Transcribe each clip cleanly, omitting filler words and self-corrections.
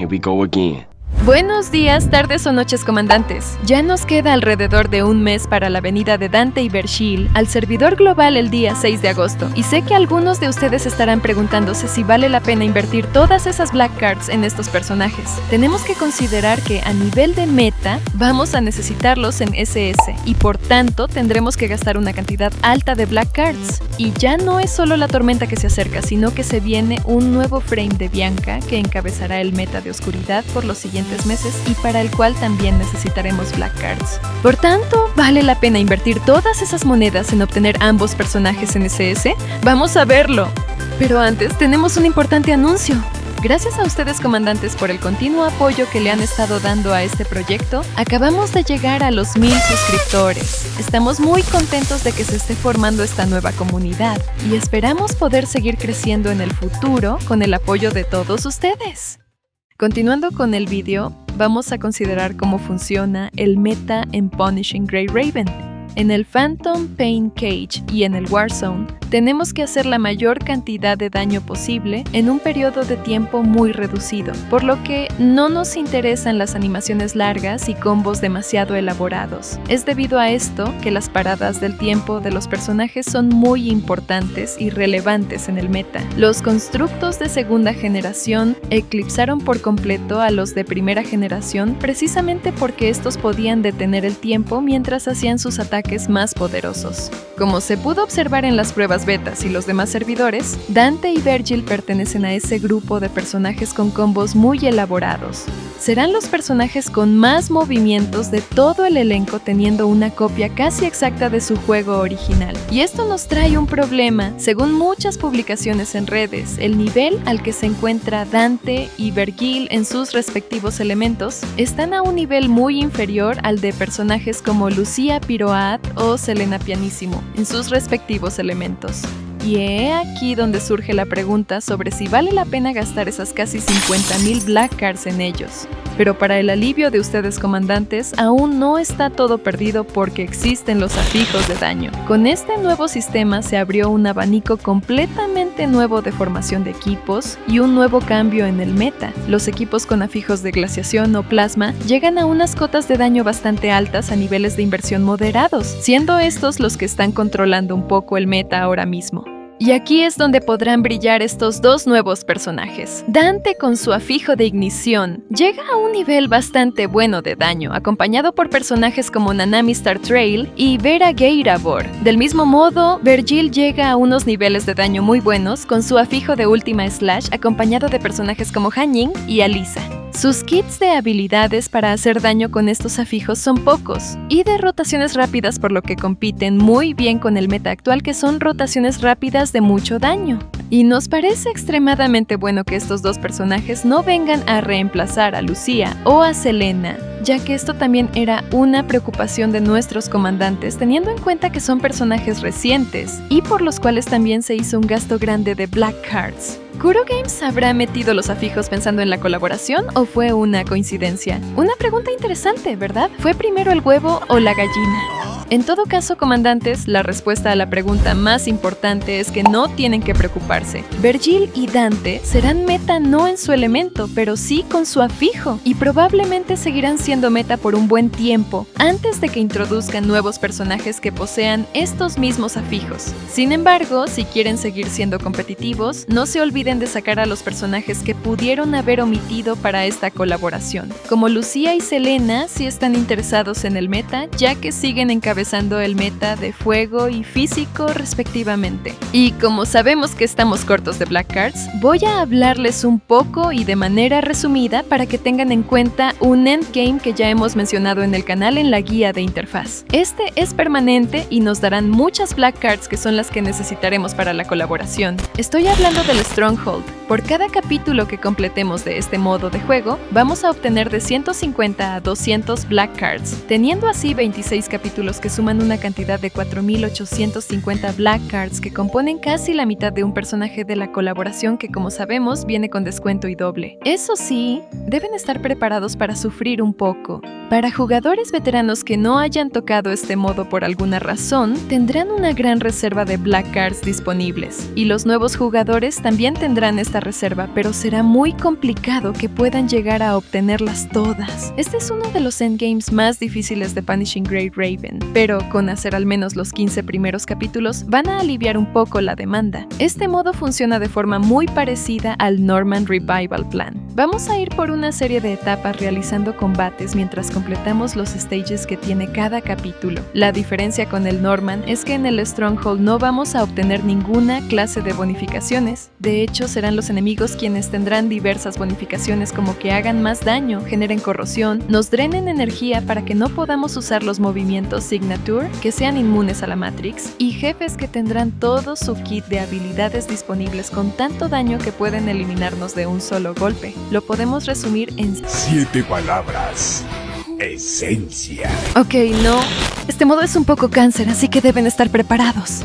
here we go again. Buenos días, tardes o noches, comandantes. Ya nos queda alrededor de un mes para la venida de Dante y Vergil al servidor global el día 6 de agosto, y sé que algunos de ustedes estarán preguntándose si vale la pena invertir todas esas Black Cards en estos personajes. Tenemos que considerar que a nivel de meta vamos a necesitarlos en SS, y por tanto tendremos que gastar una cantidad alta de Black Cards. Y ya no es solo la tormenta que se acerca, sino que se viene un nuevo frame de Bianca que encabezará el meta de oscuridad por los siguientes meses y para el cual también necesitaremos Black Cards. Por tanto, ¿vale la pena invertir todas esas monedas en obtener ambos personajes en SS? ¡Vamos a verlo! Pero antes tenemos un importante anuncio. Gracias a ustedes, comandantes, por el continuo apoyo que le han estado dando a este proyecto, acabamos de llegar a los 1000 suscriptores. Estamos muy contentos de que se esté formando esta nueva comunidad y esperamos poder seguir creciendo en el futuro con el apoyo de todos ustedes. Continuando con el vídeo, vamos a considerar cómo funciona el meta en Punishing Grey Raven. En el Phantom Pain Cage y en el Warzone, tenemos que hacer la mayor cantidad de daño posible en un periodo de tiempo muy reducido, por lo que no nos interesan las animaciones largas y combos demasiado elaborados. Es debido a esto que las paradas del tiempo de los personajes son muy importantes y relevantes en el meta. Los constructos de segunda generación eclipsaron por completo a los de primera generación precisamente porque estos podían detener el tiempo mientras hacían sus ataques más poderosos. Como se pudo observar en las pruebas betas y los demás servidores, Dante y Vergil pertenecen a ese grupo de personajes con combos muy elaborados. Serán los personajes con más movimientos de todo el elenco, teniendo una copia casi exacta de su juego original. Y esto nos trae un problema. Según muchas publicaciones en redes, el nivel al que se encuentra Dante y Vergil en sus respectivos elementos están a un nivel muy inferior al de personajes como Lucía Piroat o Selena Pianissimo en sus respectivos elementos. Y he aquí donde surge la pregunta sobre si vale la pena gastar esas casi 50,000 Black Cards en ellos. Pero para el alivio de ustedes, comandantes, aún no está todo perdido porque existen los afijos de daño. Con este nuevo sistema se abrió un abanico completamente nuevo de formación de equipos y un nuevo cambio en el meta. Los equipos con afijos de glaciación o plasma llegan a unas cotas de daño bastante altas a niveles de inversión moderados, siendo estos los que están controlando un poco el meta ahora mismo. Y aquí es donde podrán brillar estos dos nuevos personajes. Dante, con su afijo de ignición, llega a un nivel bastante bueno de daño, acompañado por personajes como Nanami Star Trail y Vera Geiravor. Del mismo modo, Vergil llega a unos niveles de daño muy buenos con su afijo de Ultima Slash, acompañado de personajes como Han-Ying y Alisa. Sus kits de habilidades para hacer daño con estos afijos son pocos, y de rotaciones rápidas, por lo que compiten muy bien con el meta actual, que son rotaciones rápidas de mucho daño. Y nos parece extremadamente bueno que estos dos personajes no vengan a reemplazar a Lucía o a Selena, ya que esto también era una preocupación de nuestros comandantes, teniendo en cuenta que son personajes recientes y por los cuales también se hizo un gasto grande de Black Cards. ¿Kuro Games habrá metido los afijos pensando en la colaboración o fue una coincidencia? Una pregunta interesante, ¿verdad? ¿Fue primero el huevo o la gallina? En todo caso, comandantes, la respuesta a la pregunta más importante es que no tienen que preocuparse. Vergil y Dante serán meta no en su elemento, pero sí con su afijo, y probablemente seguirán siendo meta por un buen tiempo, antes de que introduzcan nuevos personajes que posean estos mismos afijos. Sin embargo, si quieren seguir siendo competitivos, no se olviden de sacar a los personajes que pudieron haber omitido para esta colaboración. Como Lucía y Selena sí están interesados en el meta, ya que siguen encabezando el meta de fuego y físico respectivamente. Y como sabemos que estamos cortos de Black Cards, voy a hablarles un poco y de manera resumida para que tengan en cuenta un endgame que ya hemos mencionado en el canal en la guía de interfaz. Este es permanente y nos darán muchas Black Cards que son las que necesitaremos para la colaboración. Estoy hablando del Stronghold. Por cada capítulo que completemos de este modo de juego, vamos a obtener de 150 a 200 Black Cards, teniendo así 26 capítulos que suman una cantidad de 4.850 Black Cards que componen casi la mitad de un personaje de la colaboración que, como sabemos, viene con descuento y doble. Eso sí, deben estar preparados para sufrir un poco. Para jugadores veteranos que no hayan tocado este modo por alguna razón, tendrán una gran reserva de Black Cards disponibles. Y los nuevos jugadores también tendrán esta reserva, pero será muy complicado que puedan llegar a obtenerlas todas. Este es uno de los endgames más difíciles de Punishing Great Raven, pero con hacer al menos los 15 primeros capítulos van a aliviar un poco la demanda. Este modo funciona de forma muy parecida al Norman Revival Plan. Vamos a ir por una serie de etapas realizando combates mientras completamos los stages que tiene cada capítulo. La diferencia con el Norman es que en el Stronghold no vamos a obtener ninguna clase de bonificaciones. De hecho, serán los enemigos quienes tendrán diversas bonificaciones, como que hagan más daño, generen corrosión, nos drenen energía para que no podamos usar los movimientos Signature, que sean inmunes a la Matrix, y jefes que tendrán todo su kit de habilidades disponibles con tanto daño que pueden eliminarnos de un solo golpe. Lo podemos resumir en 7 palabras. Esencia. Ok, no. Este modo es un poco cáncer, así que deben estar preparados.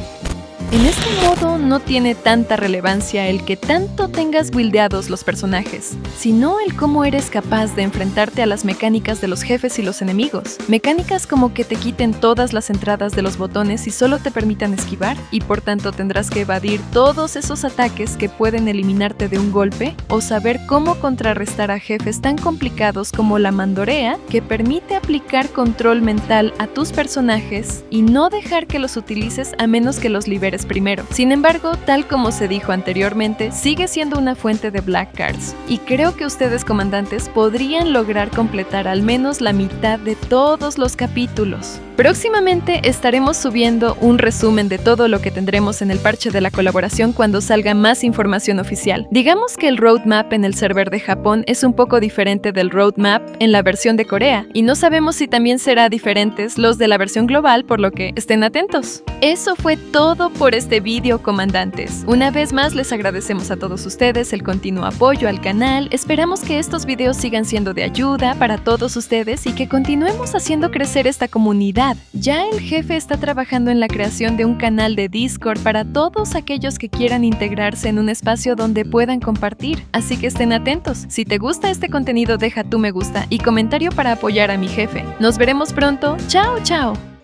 En este modo no tiene tanta relevancia el que tanto tengas buildeados los personajes, sino el cómo eres capaz de enfrentarte a las mecánicas de los jefes y los enemigos. Mecánicas como que te quiten todas las entradas de los botones y solo te permitan esquivar, y por tanto tendrás que evadir todos esos ataques que pueden eliminarte de un golpe, o saber cómo contrarrestar a jefes tan complicados como la Mandorea, que permite aplicar control mental a tus personajes y no dejar que los utilices a menos que los liberes primero. Sin embargo, tal como se dijo anteriormente, sigue siendo una fuente de Black Cards, y creo que ustedes, comandantes, podrían lograr completar al menos la mitad de todos los capítulos. Próximamente estaremos subiendo un resumen de todo lo que tendremos en el parche de la colaboración cuando salga más información oficial. Digamos que el roadmap en el server de Japón es un poco diferente del roadmap en la versión de Corea, y no sabemos si también será diferentes los de la versión global, por lo que estén atentos. Eso fue todo por este vídeo, comandantes. Una vez más les agradecemos a todos ustedes el continuo apoyo al canal. Esperamos que estos videos sigan siendo de ayuda para todos ustedes y que continuemos haciendo crecer esta comunidad. Ya el jefe está trabajando en la creación de un canal de Discord para todos aquellos que quieran integrarse en un espacio donde puedan compartir, así que estén atentos. Si te gusta este contenido, deja tu me gusta y comentario para apoyar a mi jefe. Nos veremos pronto. ¡Chao, chao!